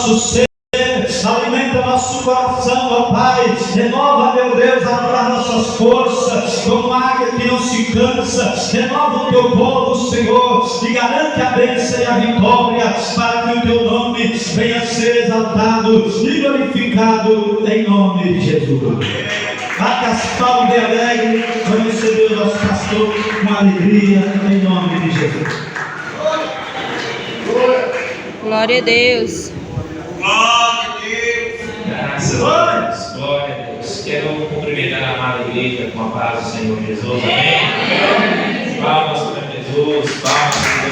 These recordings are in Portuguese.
nosso ser, alimenta nosso coração, ó Pai. Renova, meu Deus, as nossas forças, como águia que não se cansa. Renova o teu povo, Senhor, e garante a bênção e a vitória, para que o teu nome venha ser exaltado e glorificado, em nome de Jesus. Bate as palmas bem alegre, vamos receber o nosso pastor com alegria, em nome de Jesus. Glória a Deus. Glória a Deus. Graças a Deus. Glória a Deus. Quero cumprimentar a amada igreja com a paz do Senhor Jesus. Amém. Palmas para Jesus. Palmas para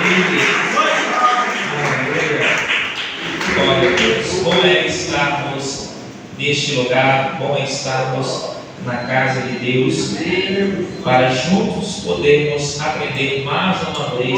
Jesus. Glória a Deus. Bom é estarmos neste lugar. Bom é estarmos na casa de Deus, para juntos podermos aprender mais uma vez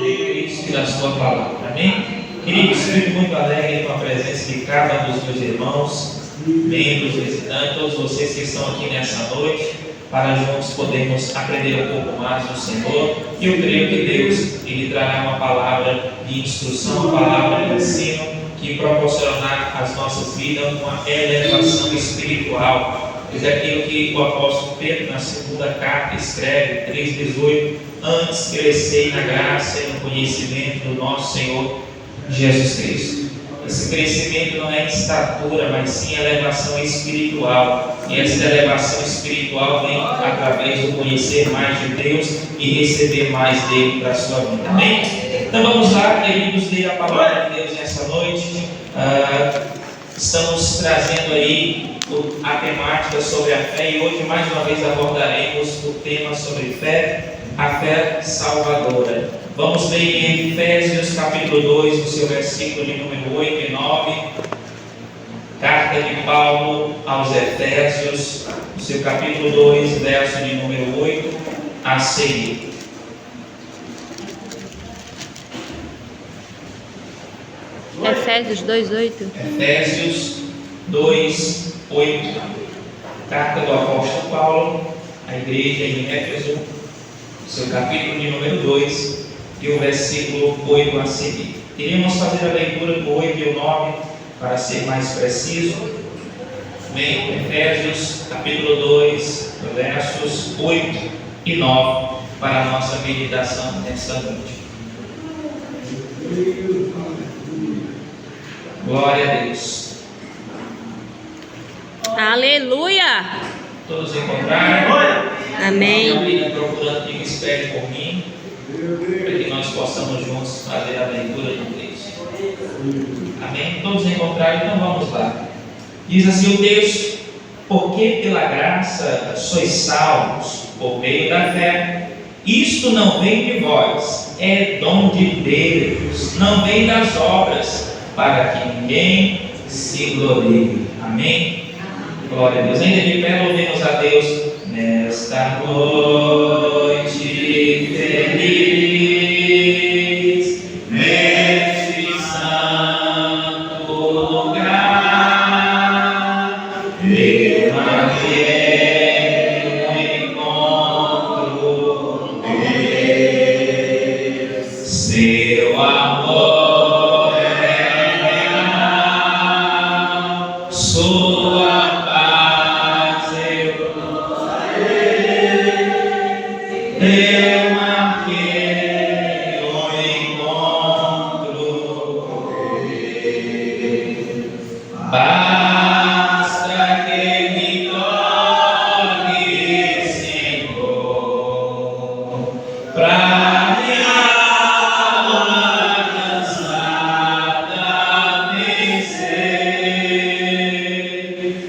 de Cristo e da sua palavra. Amém? Queridos, fico muito alegre com a presença de cada um dos meus irmãos, membros, visitantes, todos vocês que estão aqui nessa noite, para juntos podermos aprender um pouco mais do Senhor. E eu creio que Deus, Ele trará uma palavra de instrução, uma palavra de ensino, que proporcionará às nossas vidas uma elevação espiritual. Diz aquilo que o apóstolo Pedro, na segunda carta, escreve, 3,18: antes crescei na graça e no conhecimento do nosso Senhor Jesus Cristo. Esse crescimento não é em estatura, mas sim elevação espiritual. E essa elevação espiritual vem através do conhecer mais de Deus e receber mais dele para a sua vida. Amém? Então vamos lá, queridos, ler a palavra de Deus nessa noite. Estamos trazendo aí a temática sobre a fé, e hoje mais uma vez abordaremos o tema sobre fé, a fé salvadora. Vamos ler em Efésios capítulo 2, o seu versículo de número 8 e 9. Carta de Paulo aos Efésios, o seu capítulo 2, verso de número 8 a seguir. Efésios 2:8. Efésios 2:8. Carta do apóstolo Paulo à igreja em Éfeso, seu capítulo de número 2 e o versículo 8 a seguir. Queríamos fazer a leitura do 8 e o 9 para ser mais preciso. Amém? Efésios capítulo 2, versos 8 e 9 para a nossa meditação nesta noite. Glória a Deus. Aleluia. Todos encontraram? Amém. Alguém procurando que espere por mim, para que nós possamos juntos fazer a leitura do texto. Amém? Todos encontraram? Então vamos lá. Diz assim o texto: porque pela graça sois salvos por meio da fé. Isto não vem de vós, é dom de Deus, não vem das obras, para que ninguém se glorie. Amém? Glória a Deus. Ainda de pé, louvemos a Deus nesta noite feliz, neste santo lugar, eu marquei um encontro com Deus, seu amor é real, sua paz eu marquei um encontro com Deus. Basta que me toque, Senhor, pra minha alma cansada vencer.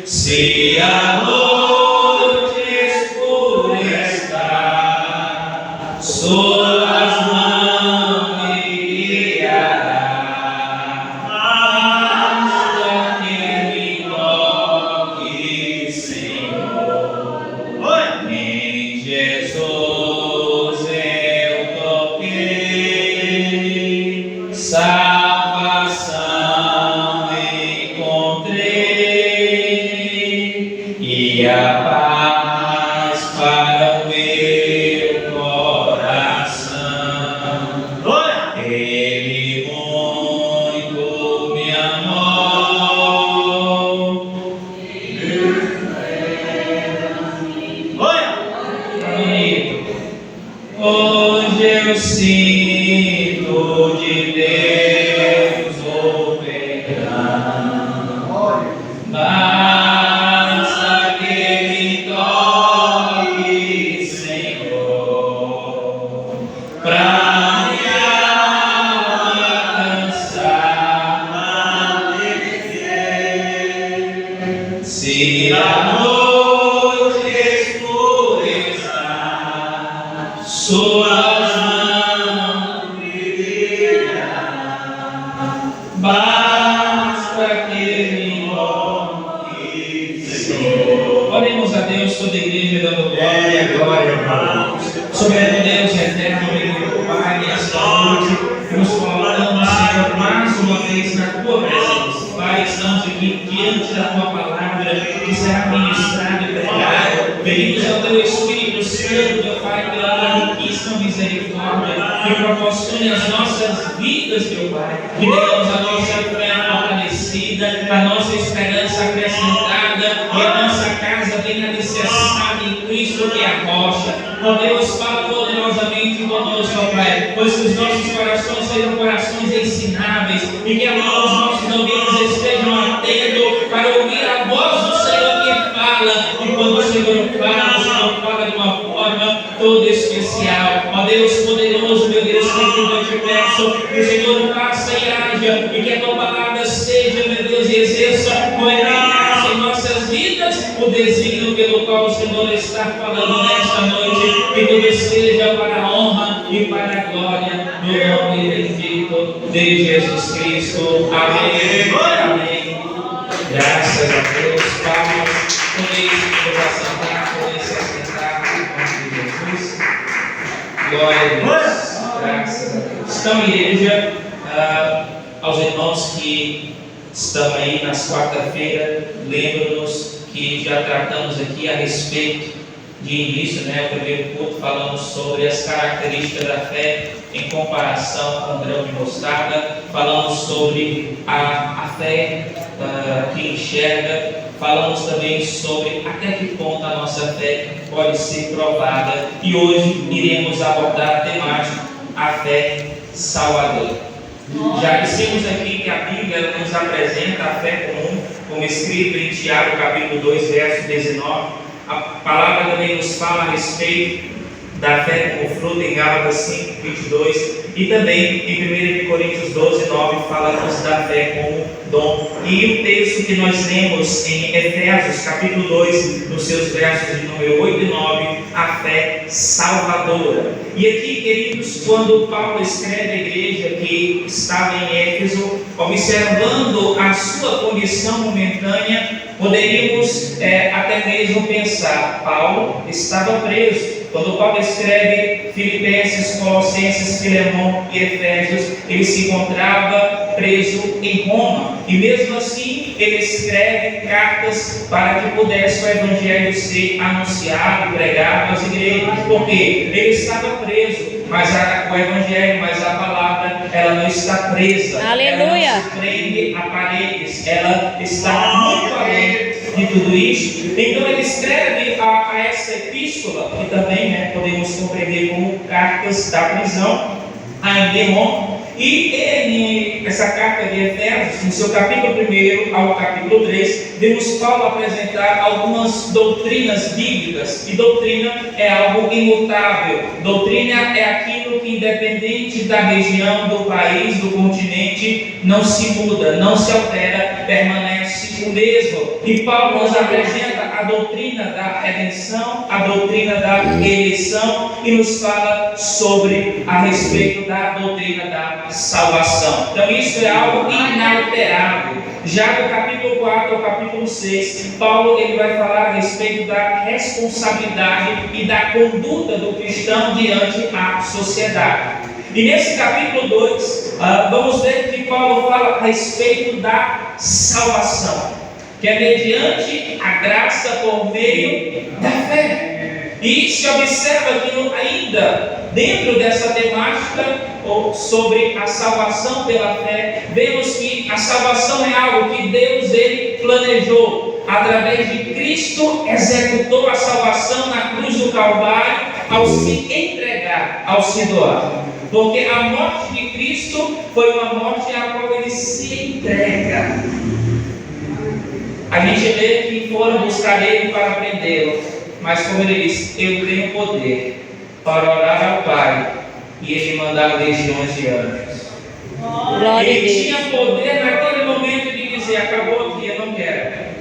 Se a noite escurecer, suas mãos me guiará. Basta que me toque, Senhor. Em Jesus eu toquei, salvação encontrei, e a paz para o meu coração. Ele muito me amou. Olha! Bonito. Hoje eu sinto de Deus o perdão. Basta que me toque, Senhor, pra minha alma cansar. Se a noite escurecer, suas mãos me guiarão. Basta que me toque, Senhor. Oremos a Deus, toda a igreja, dando glória, irmãos. Soberano Deus eterno, meu Pai, nesta noite, nos colocamos, Senhor, mais uma vez na tua presença. Pai, estamos aqui diante da tua palavra, que será ministrada e pregada. Pedimos ao teu Espírito Santo, meu Pai, pela tua riquíssima misericórdia, que proporcione as nossas vidas, meu Pai, que tenhamos a nossa fé fortalecida, a nossa esperança acrescentada e a nossa casa bem alicerçada em Cristo, que é a rocha. Ó Deus, fala poderosamente conosco, ó Pai, pois que os nossos corações sejam corações ensináveis e que agora os nossos ouvidos estejam atentos para ouvir a voz do Senhor que fala. E quando o Senhor fala de uma forma toda especial. Ó Deus poderoso, meu Deus, que eu te peço que o Senhor faça e haja e que a tua palavra seja, meu Deus, e exerça com eficácia em nossas vidas o desígnio pelo qual o Senhor está falando nesta noite, que tudo seja para a honra e para a glória do nome bendito de Jesus Cristo. Amém. Amém. Graças a Deus, Pai. Podemos nos assentar, podemos se assentar em nome de Jesus. Glória a Deus. Graças a Deus. Então, igreja, aos irmãos que estão aí nas quarta-feiras, lembro-nos que já tratamos aqui a respeito de início, o primeiro culto, falamos sobre as características da fé em comparação com o grão de mostarda, falamos sobre a fé que enxerga, falamos também sobre até que ponto a nossa fé pode ser provada, e hoje iremos abordar a temática, a fé salvadora. Já dissemos aqui que a Bíblia nos apresenta a fé comum, como escrito em Tiago capítulo 2, verso 19. A palavra também nos fala a respeito da fé como fruto em Gálatas 5, 22, e também em 1 Coríntios 12, 9 fala-nos da fé como dom. E o texto que nós lemos em Efésios capítulo 2, nos seus versos de número 8 e 9, a fé salvadora. E aqui, queridos, quando Paulo escreve à igreja que estava em Éfeso, observando a sua condição momentânea, poderíamos até mesmo pensar, Paulo estava preso. Quando Paulo escreve Filipenses, Colossenses, Filemão e Efésios, ele se encontrava preso em Roma. E mesmo assim, ele escreve cartas para que pudesse o Evangelho ser anunciado e pregado às igrejas. Porque ele estava preso, mas o Evangelho, mas a palavra, ela não está presa. Aleluia. Ela não se prende a paredes. Ela está muito além de tudo isso. Então ele escreve a essa epístola, que também podemos compreender como cartas da prisão, ainda em Roma. E essa carta de Efésios, no seu capítulo 1 ao capítulo 3, vemos Paulo apresentar algumas doutrinas bíblicas. E doutrina é algo imutável. Doutrina é aquilo que, independente da região, do país, do continente, não se muda, não se altera, permanece o mesmo. E Paulo nos apresenta a doutrina da redenção, a doutrina da eleição, e nos fala sobre a respeito da doutrina da salvação. Então isso é algo inalterável. Já do capítulo 4 ao capítulo 6, Paulo ele vai falar a respeito da responsabilidade e da conduta do cristão diante da sociedade. E nesse capítulo 2, vamos ver que Paulo fala a respeito da salvação, que é mediante a graça por meio da fé. E se observa que ainda dentro dessa temática, sobre a salvação pela fé, vemos que a salvação é algo que Deus ele planejou. Através de Cristo, executou a salvação na cruz do Calvário ao se entregar, ao se doar. Porque a morte de Cristo foi uma morte a qual ele se entrega. A gente vê que foram buscar ele para prendê-lo, mas como ele disse, eu tenho poder para orar ao Pai e ele mandar legiões de anjos. Glória a Ele Deus. tinha poder naquele momento de dizer, acabou aqui, eu não quero.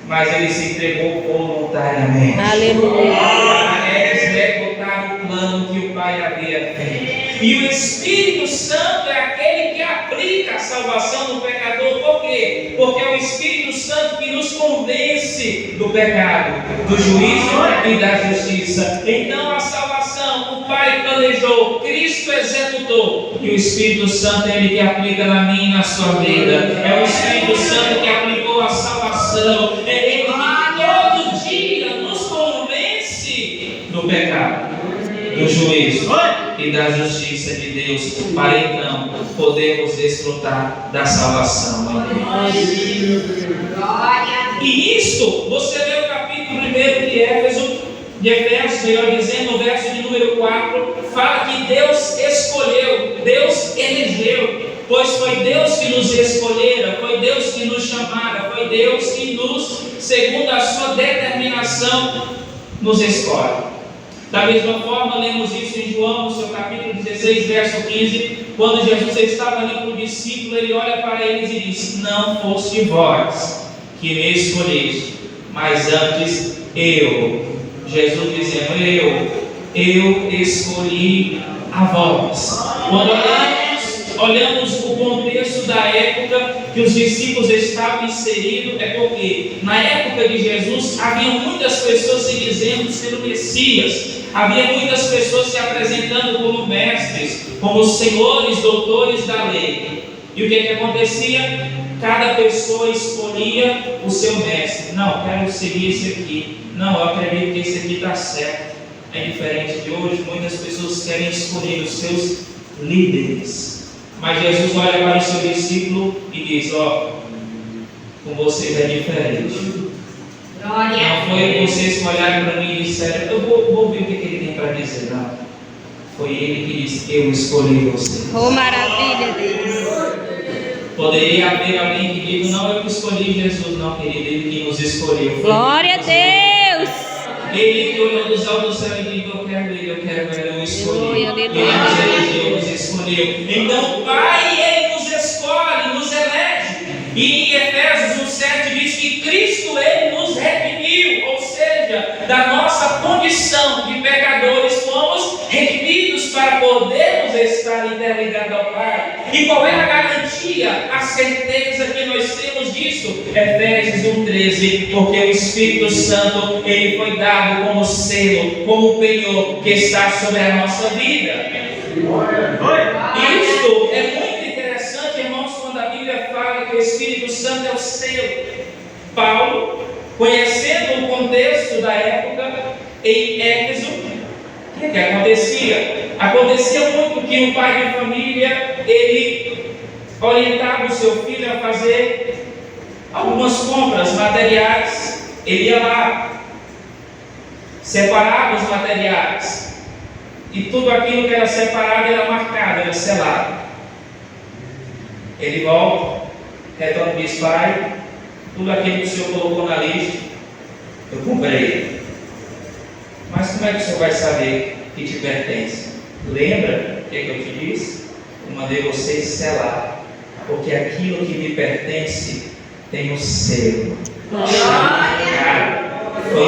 Mas ele se entregou voluntariamente. Aleluia. Para executar o plano que o Pai havia feito. E o Espírito Santo é aquele que aplica a salvação do pecador. Por quê? Porque é o Espírito Santo que nos convence do pecado, do juízo e da justiça. Então a salvação, o Pai planejou, Cristo executou. E o Espírito Santo é ele que aplica na minha e na sua vida. É o Espírito Santo que aplicou a salvação. É ele que todo dia nos convence do pecado, do juízo e da justiça de Deus, para então podermos desfrutar da salvação. E isto, você lê o capítulo 1 de Efésios, melhor dizendo, no verso de número 4, fala que Deus escolheu, Deus elegeu, pois foi Deus que nos escolhera, foi Deus que nos chamara, foi Deus que nos, segundo a sua determinação, nos escolhe. Da mesma forma, lemos isso em João, no seu capítulo 16, verso 15, quando Jesus estava ali com o discípulo, ele olha para eles e diz: não foste vós que me escolheste, mas antes eu. Jesus dizendo, eu escolhi a vós. Quando olhamos o contexto da época que os discípulos estavam inseridos, é porque na época de Jesus havia muitas pessoas se dizendo ser o Messias, havia muitas pessoas se apresentando como mestres, como senhores, doutores da lei. E o que acontecia? Cada pessoa escolhia o seu mestre. Não, quero seguir esse aqui. Não, eu acredito que esse aqui está certo. É diferente de hoje, muitas pessoas querem escolher os seus líderes. Mas Jesus olha para o seu discípulo e diz: com vocês é diferente. Não foi vocês que olharam para mim e disseram: eu vou ver o que ele tem para dizer. Não. Foi ele que disse: eu escolhi você. Oh, maravilha, Deus. Poderia haver alguém que diga: não, eu que escolhi Jesus. Não, querido, ele que nos escolheu. Glória a Deus. Ele que olhou dos altos do céu e disse: eu quero ele, eu escolhi. Aleluia, Ele nos elegeu, nos escolheu. Então, Pai, ele nos escolhe, nos elege. E em Efésios 1,7 diz que Cristo, ele nos redimiu, ou seja, da nossa condição de pecadores, fomos redimidos para podermos estar interligados ao Pai. E qual é a garantia, a certeza que nós temos disso? Efésios 1,13, porque o Espírito Santo, ele foi dado como selo, como penhor que está sobre a nossa vida. Isto é muito interessante, irmãos, quando a Bíblia fala que o Espírito Santo é o selo. Paulo, conhecendo o contexto da época em Éfeso, o que acontecia? Acontecia muito que um pai de família, ele orientava o seu filho a fazer algumas compras materiais. Ele ia lá, separava os materiais, e tudo aquilo que era separado era marcado, era selado. Ele volta, retorna e diz: pai, tudo aquilo que o senhor colocou na lista, eu comprei. Mas como é que o senhor vai saber que te pertence? Lembra o que eu te disse? Eu mandei vocês selar, porque aquilo que me pertence tem um selo. Foi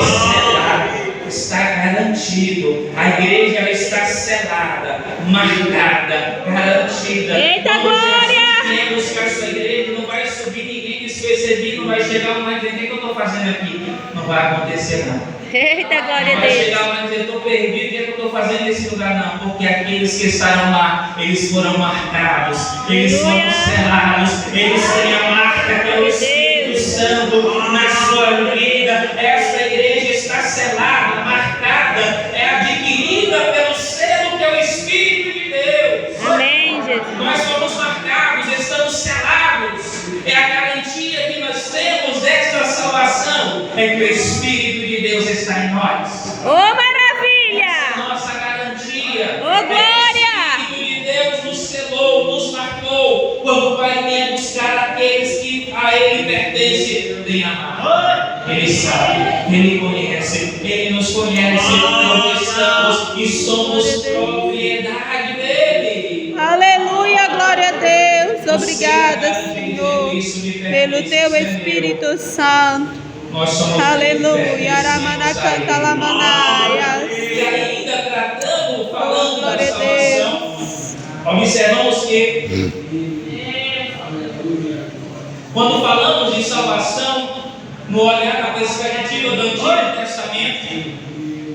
selado, está garantido. A igreja ela está selada, marcada, garantida. Eita, glória! Temos que a sua igreja não vai subir ninguém despercebido, não vai chegar lá e dizer: o que eu estou fazendo aqui? Não vai acontecer, não. Eita, glória a Não vai Deus. chegar lá e dizer: estou perdido, o que eu estou fazendo nesse lugar? Não, porque aqueles que estarão lá, eles foram marcados, eles foram selados, eles têm a marca pelo Espírito Santo na sua vida. Esta igreja está selada, marcada, é adquirida pelo selo que é o Espírito de Deus. Amém. É a garantia que nós temos desta salvação, é que o Espírito de Deus está em nós. Oh, maravilha! Nossa garantia. Oh, glória! É que o Espírito de Deus nos selou, nos marcou, quando o Pai vem buscar aqueles que a Ele pertencem em amar. Ele sabe, Ele conhece, Ele nos conhece, nós estamos e somos propriedade dele. Aleluia, glória a Deus. Obrigada, Senhor, pelo Teu Espírito Santo. Nós somos Aleluia, Aramana canta Lamanaia. E ainda tratando, falando da glória a salvação, observamos que quando falamos de salvação, no olhar na perspectiva do Antigo Testamento,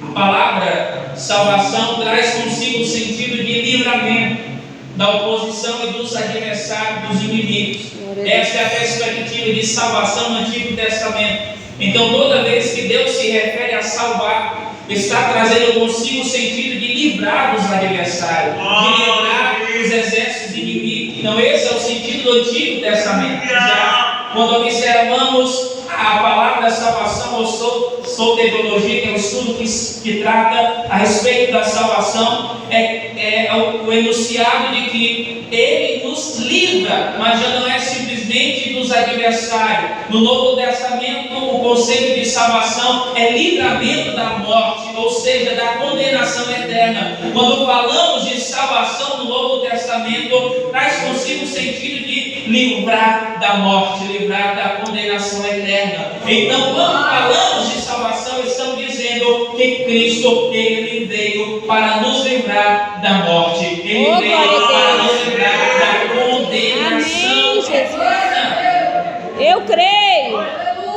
a palavra salvação traz consigo o sentido de livramento da oposição e dos adversários, dos inimigos. Essa é a perspectiva de salvação no Antigo Testamento. Então, toda vez que Deus se refere a salvar, está trazendo consigo o sentido de livrar dos adversários, de livrar dos exércitos inimigos. Então, esse é o sentido do Antigo Testamento. Já quando observamos a palavra salvação, ou soteriologia, que é o estudo que trata a respeito da salvação, é o enunciado de que Ele nos livra, mas já não é simplesmente dos adversários. No Novo Testamento, o conceito de salvação é livramento da morte, ou seja, da condenação eterna. Quando falamos de salvação no Novo Testamento, traz consigo o sentido de livrar da morte, livrar da condenação eterna. Então, quando falamos de salvação, estamos dizendo que Cristo, Ele veio para nos livrar da morte. Ele veio para nos livrar da condenação eterna. Eu creio.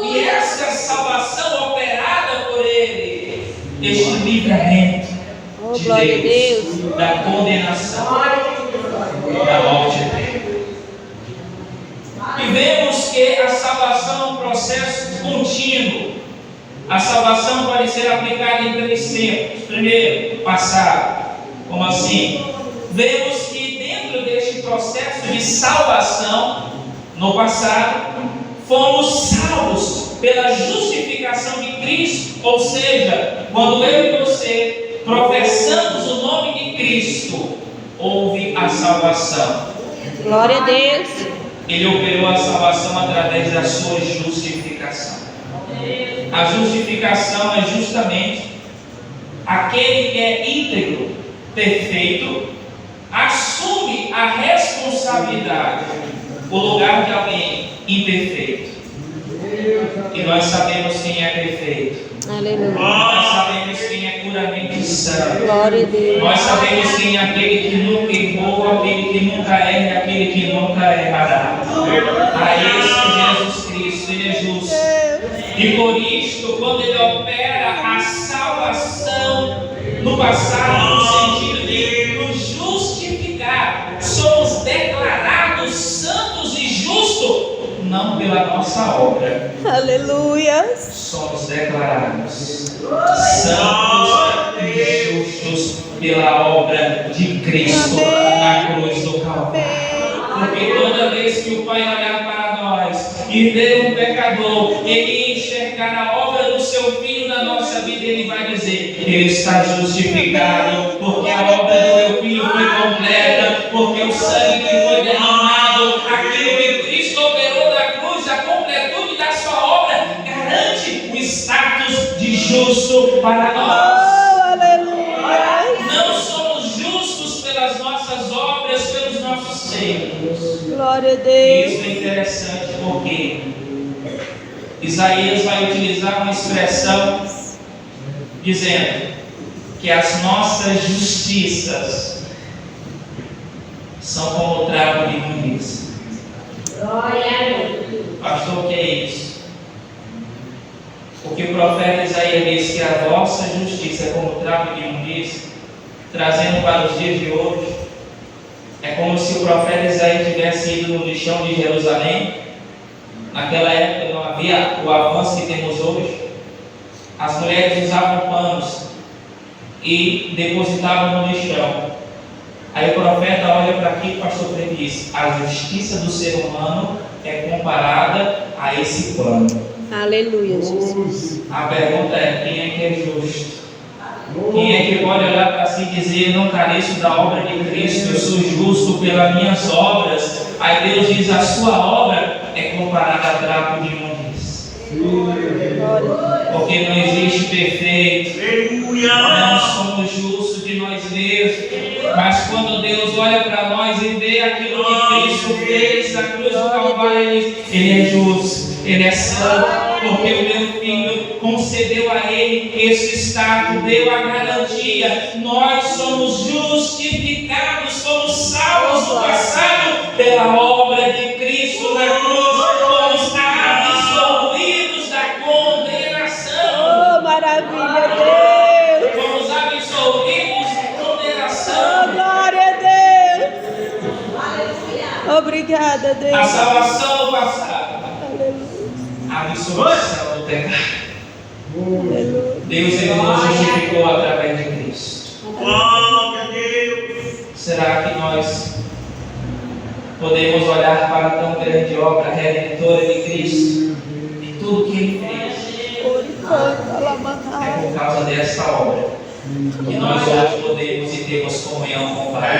E essa salvação operada por Ele, este livramento de Deus da condenação, da morte eterna. E vemos que a salvação é um processo contínuo. A salvação pode ser aplicada em 3 tempos. Primeiro, passado. Como assim? Vemos que dentro deste processo de salvação, no passado, fomos salvos pela justificação de Cristo. Ou seja, quando eu e você professamos o nome de Cristo, houve a salvação. Glória a Deus. Ele operou a salvação através da sua justificação. A justificação é justamente aquele que é íntegro, perfeito, assume a responsabilidade, o lugar de alguém imperfeito. E nós sabemos quem é perfeito. Aleluia. Nós sabemos quem é puramente santo. Glória a Deus. Nós sabemos quem é aquele que nunca errou, aquele que nunca erra e aquele que nunca errará. A esse Jesus Cristo, Ele é justo. E por isto, quando Ele opera a salvação no passado, no sentido de nos justificar, somos declarados santos e justos, não pela nossa obra. Aleluia. Somos declarados santos e justos pela obra de Cristo na cruz do Calvário. Porque toda vez que o Pai olhar para nós e ver um pecador, Ele enxergar a obra do Seu Filho na nossa vida, Ele vai dizer: Ele está justificado, porque a obra do meu Filho foi completa, porque o sangue que foi derramado, aquilo que Cristo operou na cruz, a completude da sua obra, garante o status de justo para nós. Não somos justos pelas nossas obras, pelos nossos feitos. Glória a E Deus. isso é interessante porque Isaías vai utilizar uma expressão dizendo que as nossas justiças são como o trapo de imundícia. Pastor, o que é isso? Porque o profeta Isaías diz que a vossa justiça é como o trapo de imundícia, trazendo para os dias de hoje. É como se o profeta Isaías tivesse ido no lixão de Jerusalém. Naquela época não havia o avanço que temos hoje. As mulheres usavam panos e depositavam no lixão. Aí o profeta olha para aqui, o pastor Pedro diz: a justiça do ser humano é comparada a esse plano. Aleluia, Jesus. A pergunta é: quem é que é justo? Quem é que pode olhar para si e dizer: eu não careço da obra de Cristo, eu sou justo pelas minhas obras? Aí Deus diz: a sua obra é comparada a trapo de imundícia. Porque não existe perfeito, não somos justos de nós mesmos, mas quando Deus olha para nós e vê aquilo que Cristo fez na cruz do Calvário, Ele é justo, Ele é santo, porque o meu Filho concedeu a Ele esse status, deu a garantia. Nós somos justificados, somos salvos no passado pela obra de Cristo na cruz, fomos absolvidos da condenação. Oh, maravilha, Deus. Fomos absolvidos da condenação. Oh, glória a Deus. Obrigada, Deus. A salvação do passado, Aleluia. a absolvição do pecado. Aleluia. Deus ele nos justificou através de Cristo. Glória a Deus. Será que nós podemos olhar para a tão grande obra redentora de Cristo e tudo que Ele fez? É por causa dessa obra que nós hoje podemos e temos comunhão com o Pai.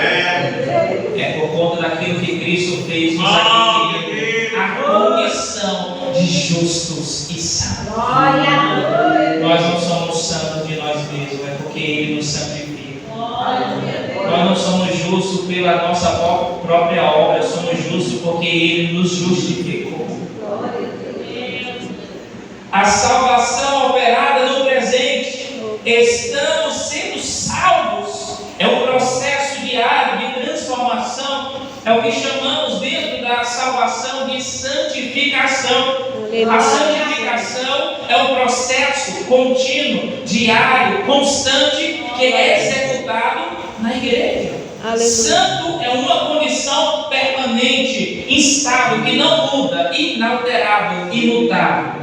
É por conta daquilo que Cristo fez, nos adquiriu a condição de justos e santos. Nós não somos santos de nós mesmos, é porque Ele nos santifica. Nós não somos justos pela nossa própria obra, somos justos porque Ele nos justificou. A salvação operada no presente, estamos sendo salvos, é um processo diário de transformação, é o que chamamos dentro da salvação de santificação. A santificação é um processo contínuo, diário, constante, que é executado na igreja. Aleluia. Santo é uma condição permanente, instável, que não muda, inalterável, imutável.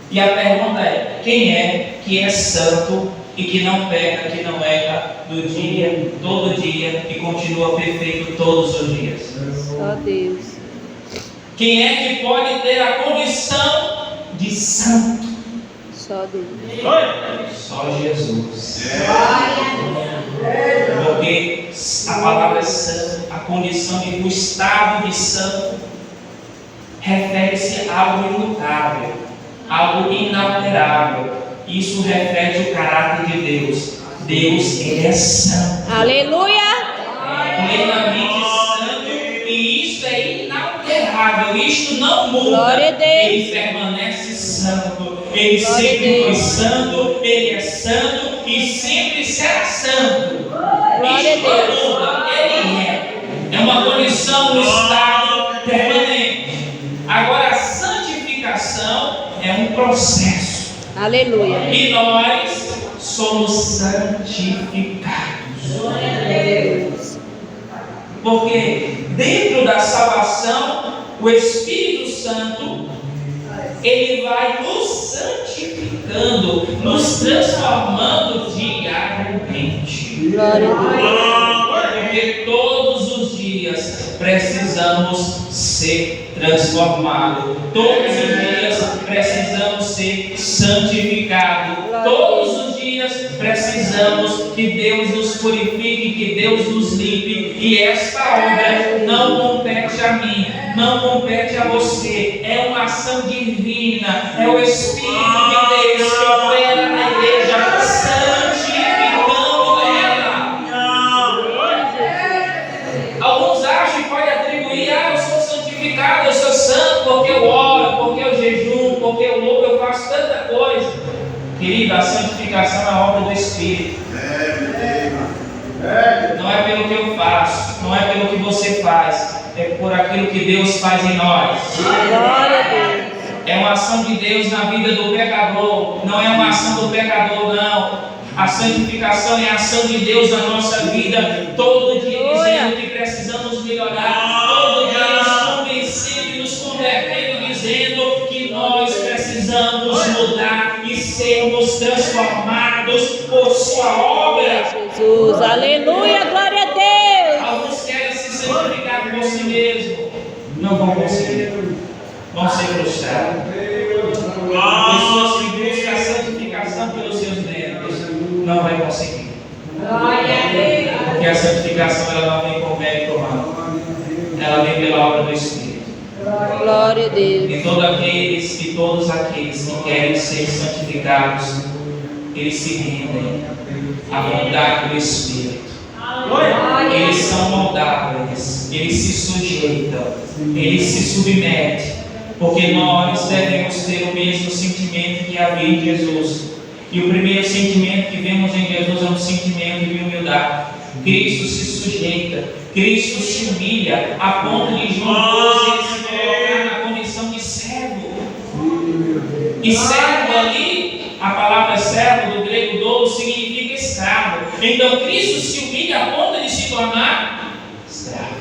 E a pergunta é: quem é que é santo e que não peca, que não erra do dia, todo dia e continua perfeito todos os dias? Só Deus. Quem é que pode ter a condição de santo? Só Deus. Só Jesus. Porque a palavra santo, a condição de o estado de santo, refere-se a algo imutável, algo inalterável. Isso reflete o caráter de Deus. Deus, Ele é santo. Aleluia. Plenamente santo, e isto é inalterável, isto não muda. Glória a Deus. Ele permanece santo, Ele Glória a sempre Deus. foi santo, Ele é santo e sempre será santo. Glória a Isto não Deus. muda, Ele é uma condição do estado permanente. Agora, a santificação é um processo. Aleluia. E nós somos santificados. Deus. Porque dentro da salvação, o Espírito Santo, ele vai nos santificando, nos transformando diariamente. Glória a Deus. Porque todos os dias precisamos ser transformados. Todos os dias precisamos ser santificados. Todos os dias precisamos que Deus nos purifique, que Deus nos limpe. E esta obra não compete a mim, não compete a você. É uma ação divina. É o Espírito de Deus que opera na igreja, santificando ela. Alguns acham que pode atribuir: eu sou santificado, eu sou santo porque eu oro, porque eu jejum, porque eu louvo, eu faço tanta coisa. Querido, a santificação é a obra do Espírito. Não é pelo que eu faço, não é pelo que você faz, é por aquilo que Deus faz em nós. Glória a Deus. É uma ação de Deus na vida do pecador, não é uma ação do pecador, não. A santificação é a ação de Deus na nossa vida, todo dia dizendo que precisamos melhorar, todo dia nos convencendo e nos convertendo, dizendo que nós precisamos mudar e sermos transformados por sua obra. Jesus. Aleluia. Glória a Deus. não vão conseguir. Vão ser frustrados. Pessoas que buscam a santificação pelos seus méritos não vai conseguir. Porque a santificação ela não vem com mérito humano. Ela vem pela obra do Espírito. Glória a Deus. E todos aqueles que querem ser santificados, eles se rendem à vontade do Espírito. Eles são moldáveis, eles se sujeitam, eles se submetem, porque nós devemos ter o mesmo sentimento que havia em Jesus. E o primeiro sentimento que vemos em Jesus é um sentimento de humildade. Cristo se sujeita, Cristo se humilha, a ponto de João 12 ele se colocar na condição de servo. E servo ali, a palavra servo do grego doulo significa escravo. Então Cristo se humilha a ponto de se tornar escravo.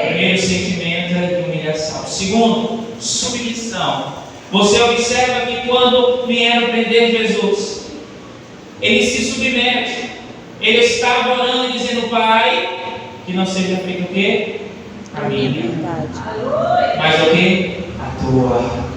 Primeiro sentimento é de humilhação. Segundo, submissão. Você observa que quando vieram prender Jesus, ele se submete. Ele estava orando e dizendo: Pai, que não seja feito o quê? A minha, mas o quê? A tua.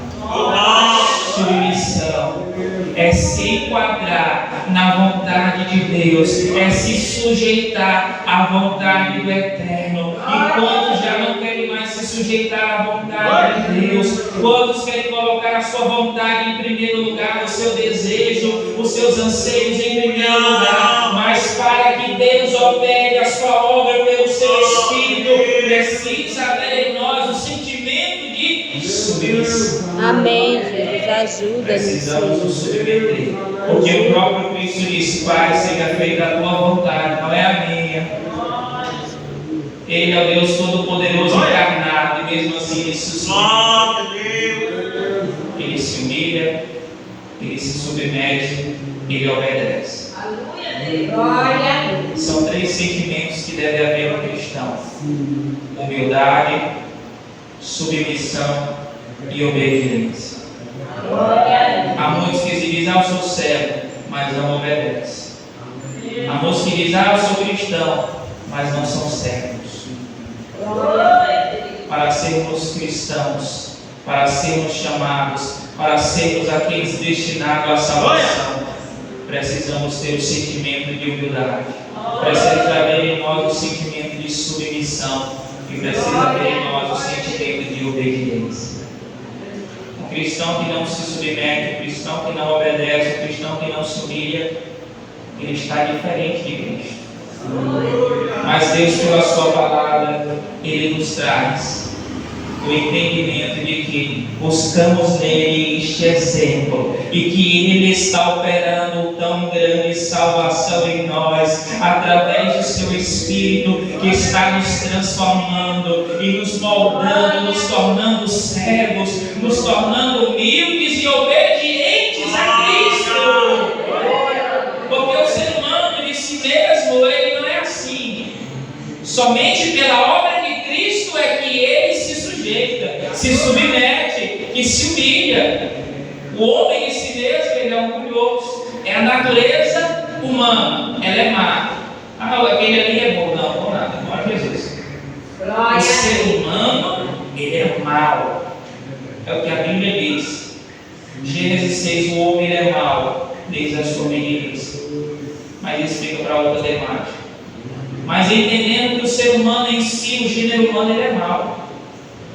Submissão é se enquadrar na vontade de Deus, é se sujeitar à vontade do Eterno. E quantos já não querem mais se sujeitar à vontade de Deus? Quantos querem colocar a sua vontade em primeiro lugar, o seu desejo, os seus anseios em primeiro lugar? Mas para que Deus opere a sua obra pelo seu Espírito, precisa haver em nós o sentimento de submissão. Amém, Jesus. Ajuda-nos. Precisamos nos submeter, porque o próprio Cristo disse: Pai, seja feita a tua vontade, não é a minha. Ele é o Deus Todo-Poderoso encarnado, e mesmo assim ele se submete. Ele se humilha, ele se submete, ele obedece. São três sentimentos que deve haver no cristão: humildade, submissão e obediência. Há muitos que dizem: eu sou servo, mas não obedecem. Há muitos que dizem: eu sou cristão, mas não são servos. Para sermos cristãos, para sermos chamados, para sermos aqueles destinados à salvação, precisamos ter o sentimento de humildade, precisa haver em nós o sentimento de submissão e precisa haver em nós o sentimento de obediência. O cristão que não se submete, o cristão que não obedece, o cristão que não se humilha, ele está diferente de Cristo. Mas Deus, pela sua palavra, Ele nos traz o entendimento de que buscamos nele este exemplo e que Ele está operando tão grande salvação em nós através do seu Espírito, que está nos transformando e nos moldando, nos tornando servos, nos tornando humildes e obedientes a Cristo. Porque o ser humano de si mesmo, ele não é assim. Somente pela obra de Cristo é que ele se sujeita, se submete e se humilha. O homem de si mesmo, ele é orgulhoso. É a natureza humana, ela é má. Aquele ali é bom, não, bom nada, não é Jesus. O ser humano, ele é mau. É o que a Bíblia diz. Gênesis 6, o homem ele é mau desde a sua meninice. Mas isso fica para outra temática. Mas entendendo que o ser humano em si, o gênero humano, ele é mau.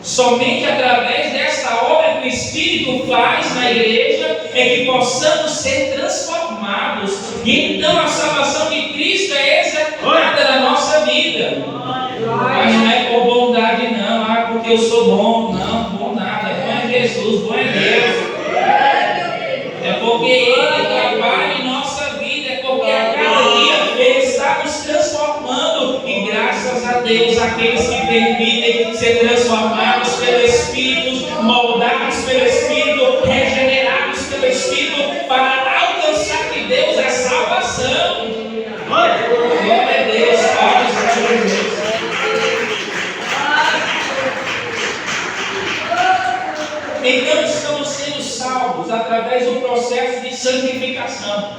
Somente através desta obra que o Espírito faz na igreja é que possamos ser transformados. E então a salvação de Cristo é executada na nossa vida. Mas não é por bondade não, porque eu sou bom. Não, bom nada. Bom é Jesus, bom é Deus. É porque Ele trabalha em nossa vida, é porque a cada dia Ele está nos transformando. E graças a Deus, aqueles que permitem ser transformados pelo Espírito, moldados pelo Espírito, regenerados pelo Espírito, para alcançar de Deus a salvação. Glória a Deus, Pai. Então estamos sendo salvos através do processo de santificação.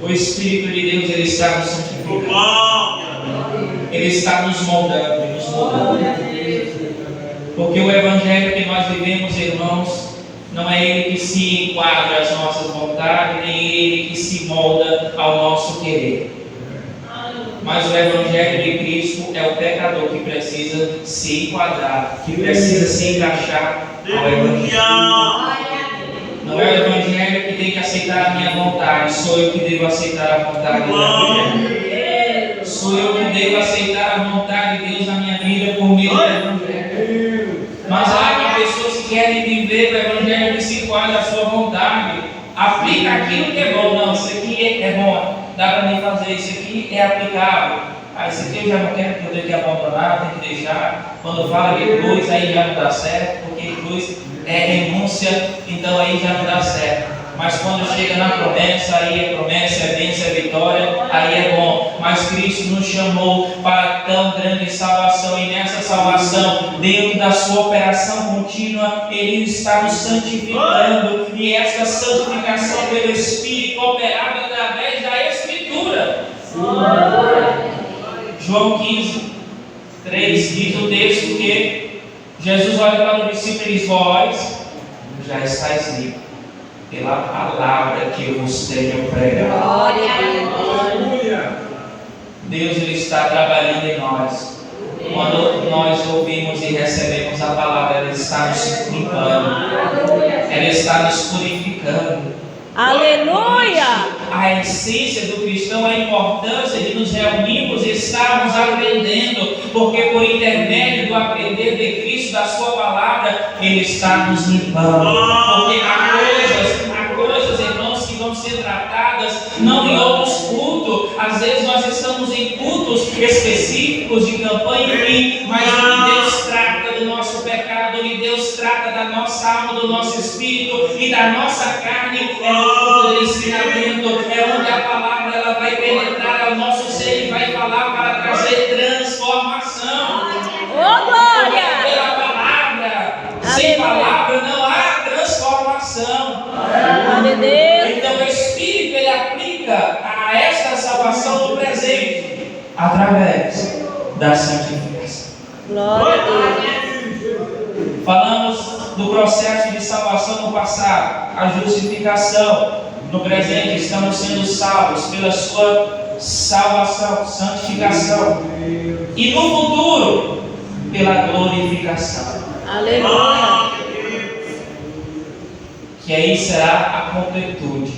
O Espírito de Deus, ele está nos santificando. Ele está nos moldando, nos moldando. Porque o Evangelho que nós vivemos, irmãos, não é ele que se enquadra às nossas vontades, nem ele que se molda ao nosso querer. Mas o Evangelho de Cristo é o pecador que precisa se enquadrar, que precisa se encaixar ao Evangelho. Não é o Evangelho que tem que aceitar a minha vontade, sou eu que devo aceitar a vontade do Evangelho. Sou eu que devo aceitar a vontade de Deus na minha vida por meio do Evangelho. Mas há pessoas que querem viver o Evangelho que se enquadra à sua vontade, aplica aquilo que é bom. Não, isso aqui é bom, dá para mim fazer, isso aqui é aplicável. Isso aqui eu já não quero, porque eu tenho que abandonar, tenho que deixar. Quando fala de cruz, aí já não dá certo, porque cruz é renúncia, então aí já não dá certo. Mas quando chega na promessa, aí é promessa, é bênção, é vitória, aí é bom. Mas Cristo nos chamou para tão grande salvação, e nessa salvação, dentro da sua operação contínua, Ele está nos santificando, e essa santificação pelo Espírito operada através da Escritura. João 15, 3 diz o texto que Jesus olha para o discípulo e diz: vós já estáis livres pela palavra que eu vos tenho pregado. Glória a Deus. Deus ele está trabalhando em nós. Quando nós ouvimos e recebemos a palavra, Ele está nos limpando, Ele está nos purificando. Aleluia! A essência do cristão é a importância de nos reunirmos e estarmos aprendendo, porque por intermédio do aprender de Cristo, da sua palavra, Ele está nos limpando. Porque há coisas, irmãos, que vão ser tratadas não em outros cultos. Às vezes nós estamos em cultos específicos de campanha, mas onde Deus trata do nosso pecado, onde Deus trata da nossa alma, do nosso espírito e da nossa carne, é no culto do ensinamento, é onde a palavra ela vai penetrar ao nosso ser e vai falar para trazer transformação. Oh, glória! Pela palavra, sem palavra não há transformação. Glória a Deus. Então o Espírito ele aplica a esta salvação no presente através da santificação. Glória a Deus. Falamos do processo de salvação no passado, a justificação. No presente estamos sendo salvos pela sua salvação, santificação. E no futuro, pela glorificação. Aleluia. Que aí será a completude.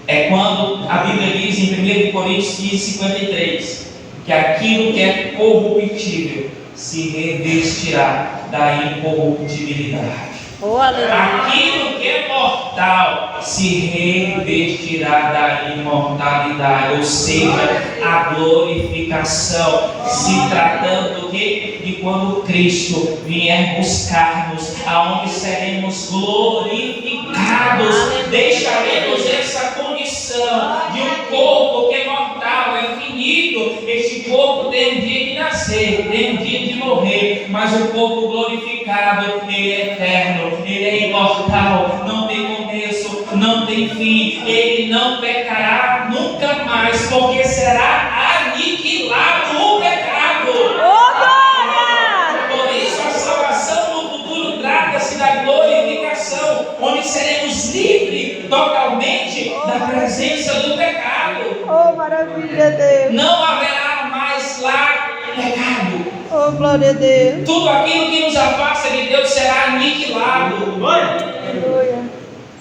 É quando a Bíblia diz em 1 Coríntios 15:53 que aquilo que é corruptível se revestirá da incorruptibilidade. Oh, aleluia. Aquilo que é mortal se revestirá da imortalidade, ou seja, a glorificação, se tratando de quando Cristo vier buscar-nos, aonde seremos glorificados, deixaremos essa condição de um corpo que é mortal, é finito. Este corpo tem um dia de nascer, tem um dia de morrer, mas o corpo glorificado, ele é eterno, ele é imortal, não tem começo, não tem fim, ele não pecará nunca mais, porque será aniquilado o pecado. Oh, glória! Por isso a salvação no futuro trata-se da glorificação, onde seremos livres totalmente da presença do pecado. Oh, maravilha, Deus. Não haverá mais lá pecado. Oh, glória a Deus. Tudo aquilo que nos afasta de Deus será aniquilado. Aleluia.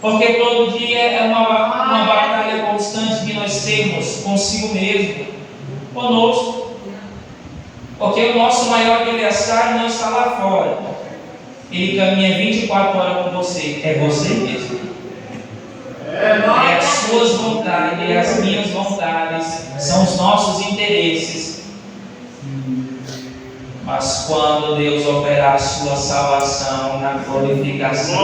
Porque todo dia é uma batalha constante que nós temos consigo mesmo, conosco. Porque o nosso maior adversário não está lá fora. Ele caminha 24 horas com você. É você mesmo. É as suas vontades, é as minhas vontades, são os nossos interesses. Mas quando Deus operar a sua salvação na glorificação,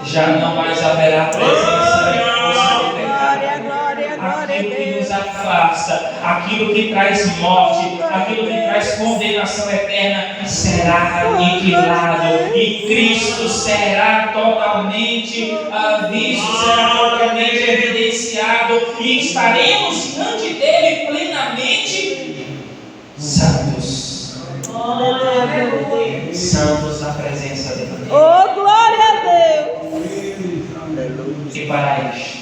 já não mais haverá presença e força do pecado. Glória, glória a Aquilo que nos Deus. afasta, aquilo que traz morte, aquilo que traz condenação eterna, será aniquilado. E Cristo será totalmente visto, será totalmente evidenciado. E estaremos diante dele plenamente santos. Aleluia, glória a Deus. santos na presença de Deus. Oh, glória a Deus. E para isto,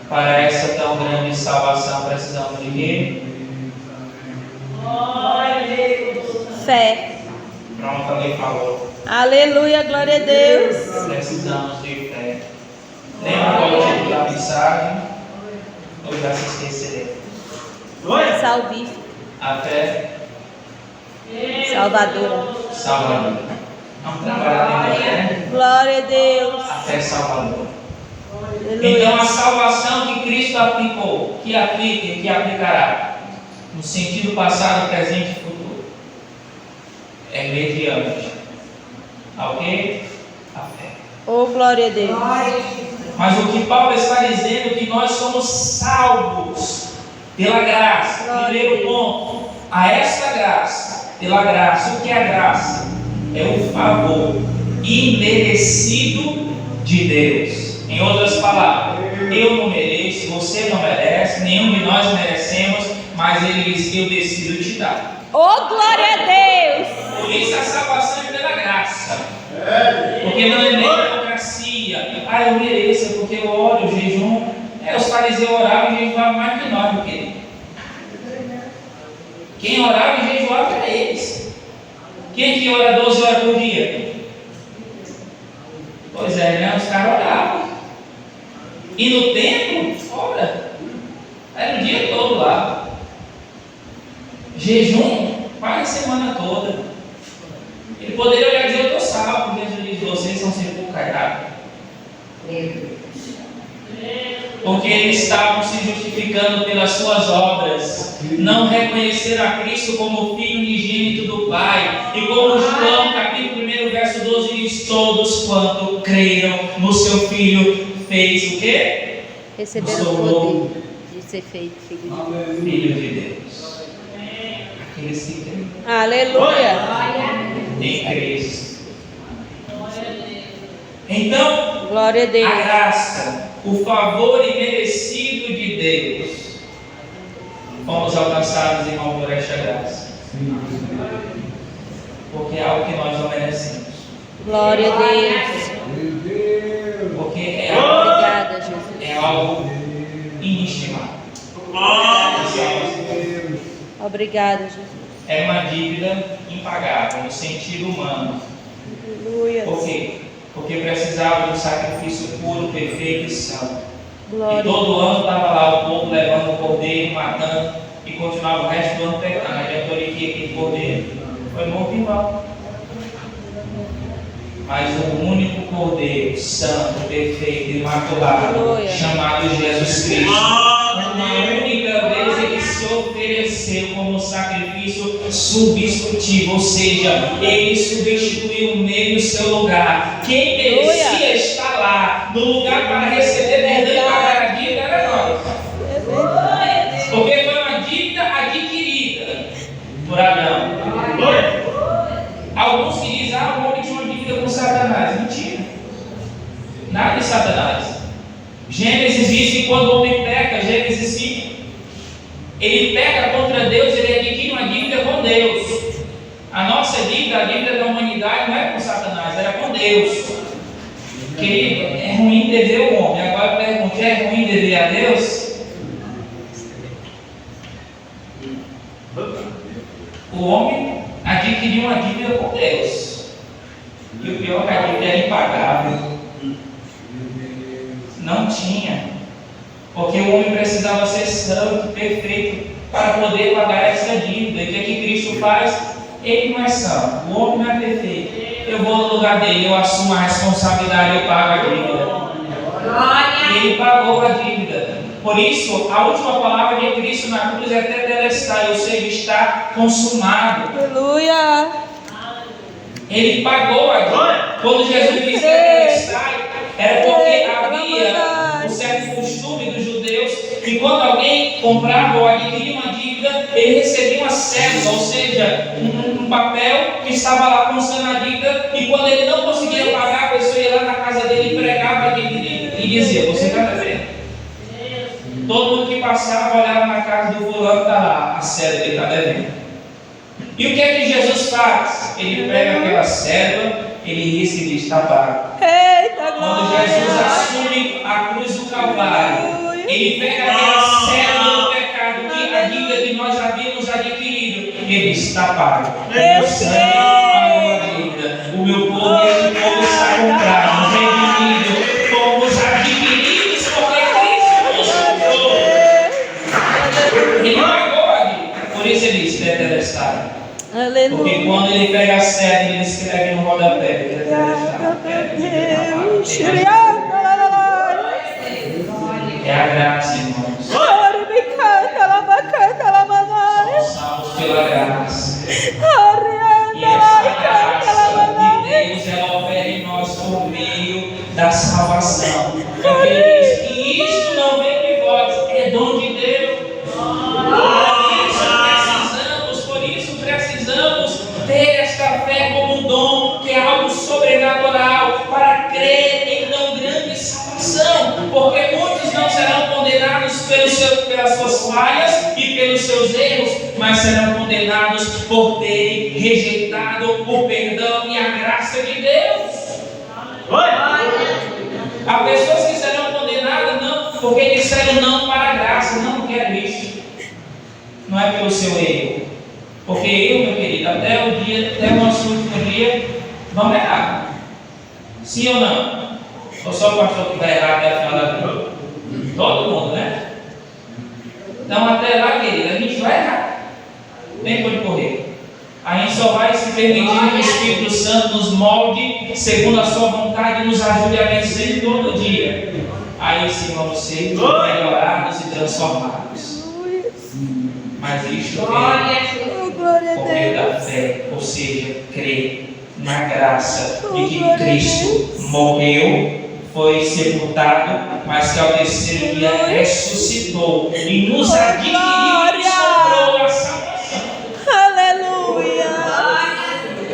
para essa tão grande salvação, precisamos de quê? Fé. Pronto, alguém falou. Aleluia, glória a Deus. Precisamos de fé. Lembra qual é o título da mensagem? Ou já se esqueceram? Salvífico. A fé Salvadora. salvadora. Vamos trabalhar dentro da fé. Glória a Deus. A fé salvadora. Então Aleluia. a salvação que Cristo aplicou, que aplica e que aplicará, no sentido passado, presente e futuro, é mediante ao quê? A fé. Oh, glória a Deus. Mas o que Paulo está dizendo é que nós somos salvos pela graça. Primeiro ponto, a esta graça, pela graça. O que é a graça? É o favor imerecido de Deus. Em outras palavras, eu não mereço, você não merece, nenhum de nós merecemos, mas Ele diz: eu decido te dar. Oh, glória a Deus. Por isso a salvação é pela graça. Porque não é meritocracia. Ah, eu mereço, porque eu oro, eu jejum. Os fariseus oravam e jejuavam mais que nós, meu querido. Quem orava e jejuava era eles. Quem que ora 12 horas por dia? Pois é, né? Os caras oravam. E no templo, ora. Era o dia todo lá. Jejum, quase a semana toda. Ele poderia olhar e dizer: eu estou salvo. Jesus diz: vocês são sepulcros caiados. Porque eles estavam se justificando pelas suas obras, não reconheceram a Cristo como Filho unigênito do Pai. E como João, capítulo 1, verso 12 diz: todos quanto creram no seu Filho, fez o quê? Receberam o poder de ser feito filho de Deus. Filho de Deus. Aqueles que creem Aleluia. em Cristo. Então, Glória a a Deus. graça, o favor imerecido de Deus, fomos alcançados, irmão, por esta graça. Porque é algo que nós não merecemos. Glória a Deus. Porque Obrigada, Jesus. é algo inestimável. Obrigada, Jesus. É uma dívida impagável no sentido humano. Aleluia. Por quê? Porque precisava de um sacrifício puro, perfeito e santo. E Glória. todo ano estava lá o povo levando o cordeiro, matando, e continuava o resto do ano pecando. Adiantou de que aquele cordeiro foi morto em vão. Mas o único cordeiro, santo, perfeito, imaculado, Aleluia. chamado Jesus Cristo, uma única vez ele se ofereceu como sacrifício substitutivo, ou seja, ele substituiu nele o seu lugar. Quem merecia estar lá, no lugar para receber perdão e pagar a dívida, era nós. Porque foi uma dívida adquirida por Adão. Alguns que dizem: o homem tinha uma dívida com Satanás. Mentira. Nada de Satanás. Gênesis diz que quando o homem peca, Gênesis 5, ele peca contra Deus, ele adquire uma dívida com Deus. A nossa dívida, a dívida da humanidade, não era com Satanás, era com Deus. Querido, é ruim dever o homem. Agora eu pergunto: é ruim dever a Deus? O homem adquiriu uma dívida com Deus. E o pior é que a dívida era impagável. Não tinha. Porque o homem precisava ser santo, perfeito, para poder pagar essa dívida. E o que é que Cristo faz? Ele não é santo, o homem não é perfeito. Eu vou no lugar dele, eu assumo a responsabilidade, eu pago a dívida. Ele pagou a dívida. Por isso, a última palavra de Cristo na cruz é tetelestai, ou seja, está consumado. Aleluia. Ele pagou a dívida. Quando Jesus disse tetelestai, era porque havia um certo costume dos judeus que quando alguém comprava ou adquiria uma dívida, ele recebia uma cédula, ou seja, um papel que estava lá constando a dívida, e quando ele não conseguia pagar, a pessoa ia lá na casa dele e pregava a dívida e dizia: você está devendo. Todo mundo que passava olhava na casa do fulano, está lá, a cédula, ele está devendo. E o que é que Jesus faz? Ele pega aquela cédula, ele risca e diz: está pago. Eita, Quando Jesus glória. assume a cruz do Calvário, ele pega aquela cédula do pecado, que a dívida que nós havíamos adquirido, ele diz: está pago. Eu O sangue pagou a dívida. O meu povo, este povo está comprado, redimido, fomos adquiridos porque Cristo nos comprou. Ele pagou a dívida. Por isso ele diz: tetelestai. Porque Aleluia. quando ele pega a cédula, ele escreve no rodapé: é a graça, irmãos. Nós salvos pela graça. E essa graça de Deus, ela opera em nós por meio da salvação. Porque ele diz que isto não vem de vós, é dom de Deus. Por isso precisamos ter esta fé como um dom, que é algo sobrenatural, para crer em tão grande salvação. Porque muitos não serão condenados pelas suas falhas e pelos seus erros, mas serão condenados por terem rejeitado o perdão e a graça de Deus. Há pessoas que serão condenadas não porque disseram não para a graça. Não quero isso. Não é pelo seu erro. Porque eu, meu querido, até o nosso último dia, vamos errar. Sim ou não? Ou só o pastor que vai errar até o final da vida? Todo mundo, né? Então até lá, querido, a gente vai errar. Nem pode correr. A gente só vai se permitir que o Espírito Santo nos molde segundo a sua vontade e nos ajude a vencer todo dia. Aí sim vamos ser melhorados e transformados. Mas isto é por meio da fé, ou seja, crer na graça de que Cristo morreu, foi sepultado, mas que ao terceiro dia ressuscitou e nos adquiriu e nos comprou a salvação. Aleluia.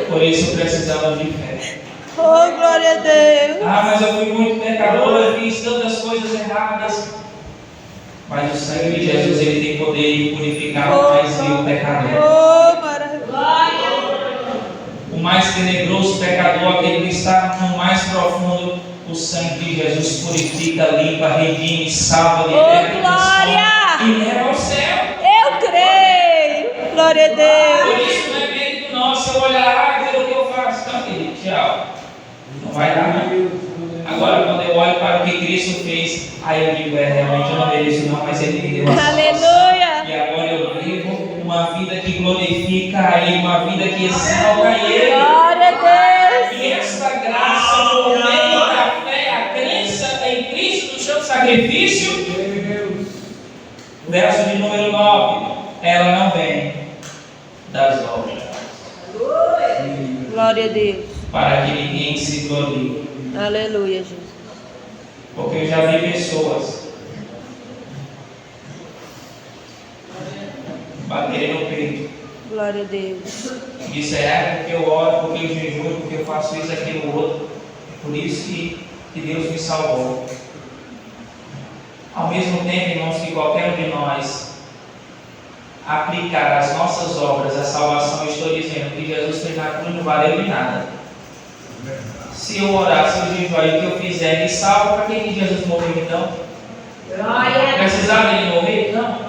Por isso precisamos de fé. Oh, glória a Deus. Mas eu fui muito pecador, eu fiz tantas coisas erradas. Mas o sangue de Jesus, ele tem poder de purificar o mais vil pecador. Oh, maravilha. O mais tenebroso pecador, aquele que está no mais profundo, o sangue de Jesus purifica, limpa, redime, salva, liberta, glória! e leva ao céu. Eu creio. Glória a Por Deus. isso não é mérito nosso eu olhar ver o que eu faço. Não, querido, tchau. Não vai dar, não. Agora, quando eu olho para o que Cristo fez, aí eu digo: realmente eu não mereço não, mas Ele me deu a salvação. Aleluia. E agora eu vivo uma vida que glorifica a Ele, uma vida que exalta a Ele. Glória a Deus. E esta graça, por meio da fé, a crença em Cristo, no seu sacrifício, verso de número 9, ela não vem das obras. Glória a Deus. Para que ninguém se glorie. Aleluia, Jesus. Porque eu já vi pessoas baterem no peito. Glória a Deus. Disseram porque eu oro, porque eu jejuo, porque eu faço isso, aquilo, outro. Por isso que Deus me salvou. Ao mesmo tempo, irmãos, que qualquer um de nós aplicar as nossas obras, a salvação, eu estou dizendo que Jesus fez na cruz, não valeu de nada. Se eu orar, se eu jejuar e o que eu fizer me salva, para que Jesus morreu então? Precisava ele morrer? Não.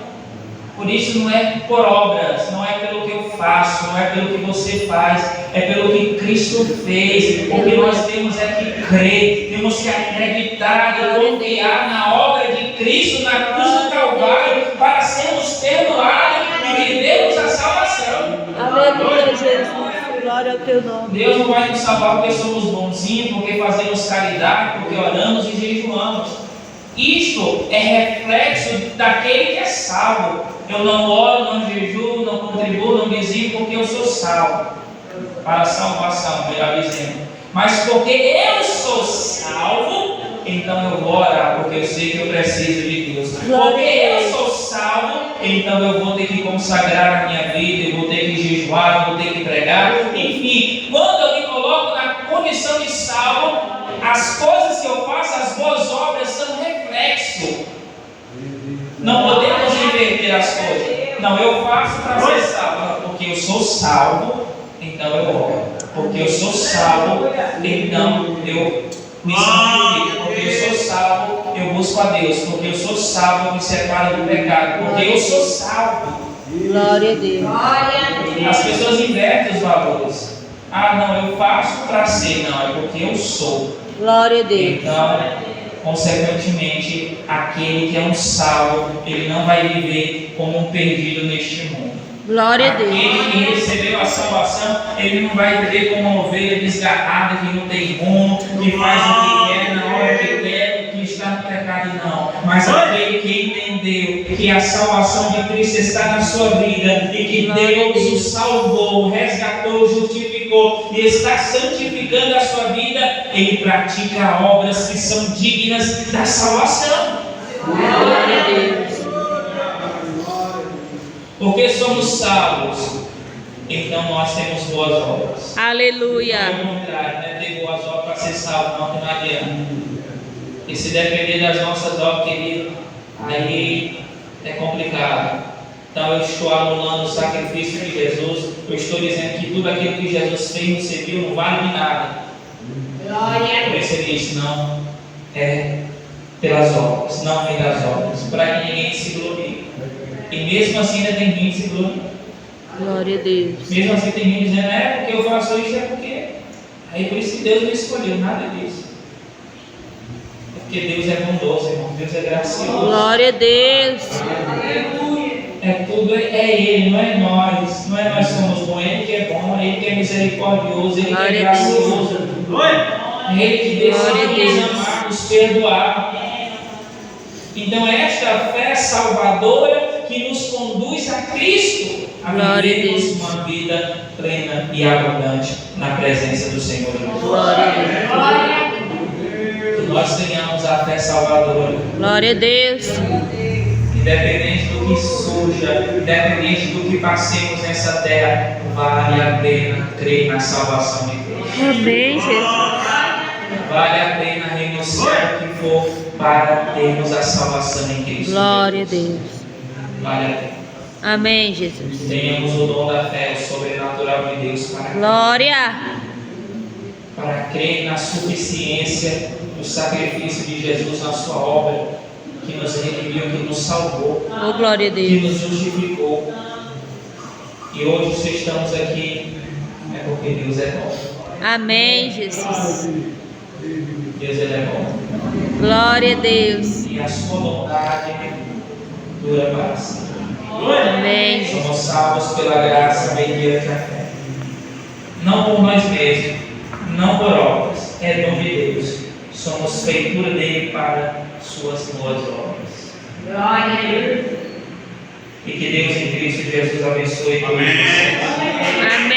Por isso não é por obras, não é pelo que eu faço, não é pelo que você faz, é pelo que Cristo fez. O que nós temos é que crer, temos que acreditar e confiar na obra de Cristo na cruz do Calvário para sermos perdoados e vivermos a salvação. Aleluia, Jesus. Glória ao teu nome. Deus não vai nos salvar porque somos bonzinhos, porque fazemos caridade, porque oramos e jejuamos. Isto é reflexo daquele que é salvo. Eu não oro, não jejuo, não contribuo, não dizimo, porque eu sou salvo. Para a salvação, melhor dizendo. Mas porque eu sou salvo, então eu vou orar, porque eu sei que eu preciso de Deus. Porque eu sou salvo, então eu vou ter que consagrar a minha vida, eu vou ter que jejuar, eu vou ter que pregar. Enfim, quando eu me coloco na condição de salvo, as coisas que eu faço, as boas obras, são reflexo. Não podemos inverter as coisas. Não, eu faço para ser salvo, porque eu sou salvo, então eu oro. Porque eu sou salvo, então eu me santifico. Porque eu sou salvo, eu busco a Deus. Porque eu sou salvo, eu me separo do pecado. Porque eu sou salvo. Glória a Deus. As pessoas invertem os valores. Ah, não, eu faço para ser. Não, é porque eu sou. Glória a Deus. Então, consequentemente, aquele que é um salvo, ele não vai viver como um perdido neste mundo. Glória a Deus. Aquele que recebeu a salvação, ele não vai viver como uma ovelha desgarrada, que não tem rumo, que faz o que quer na hora que quer, que está no pecado, não. Mas aquele que entendeu que a salvação de Cristo está na sua vida e que Deus o salvou, resgatou, justificou e está santificando a sua vida, ele pratica obras que são dignas da salvação. Glória a Deus. Porque somos salvos, então nós temos boas obras. Aleluia. Ao contrário, não é ter boas obras para ser salvo, não, que não adianta. E se depender das nossas obras, querido, aí é complicado. Então eu estou anulando o sacrifício de Jesus, eu estou dizendo que tudo aquilo que Jesus fez no serviu não vale de nada. Por isso ele disse, não é pelas obras, não vem das obras, para que ninguém se glorie. E mesmo assim ainda tem gente se gloriando. Glória a Deus. Mesmo assim tem gente dizendo, é porque eu faço isso, é porque. Aí por isso que Deus me escolheu, nada disso. É porque Deus é bondoso, irmão. Deus é gracioso. Glória a Deus. É tudo, é Ele, não é nós. Não é nós que somos bons, é Ele que é bom, é Ele que é misericordioso, Ele que é gracioso. É Ele que decide nos amar, nos perdoar. Então esta fé salvadora que nos conduz a Cristo, a vivermos uma vida plena e abundante na presença do Senhor. Glória a Deus. Que nós tenhamos a fé salvadora. Glória a Deus. Independente do que surja, independente do que passemos nessa terra, vale a pena crer na salvação de Deus. Amém, Jesus. Vale a pena renunciar o que for para termos a salvação em Cristo. Glória a Deus. Vale a pena. Amém, Jesus. Tenhamos o dom da fé, o sobrenatural de Deus Glória. para crer na suficiência do sacrifício de Jesus na sua obra, que nos redimiu, que nos salvou, Oh, glória a que Deus. nos justificou. E hoje, se estamos aqui, é porque Deus é bom. Amém, Jesus. Deus ele é bom. Glória a Deus. E a sua bondade dura para sempre. Amém, Jesus. Somos salvos pela graça mediante a fé. Não por nós mesmos, não por obras, é dom de Deus. Somos feitura dele para suas boas obras. E que Deus em Cristo Jesus abençoe todos vocês. Amém.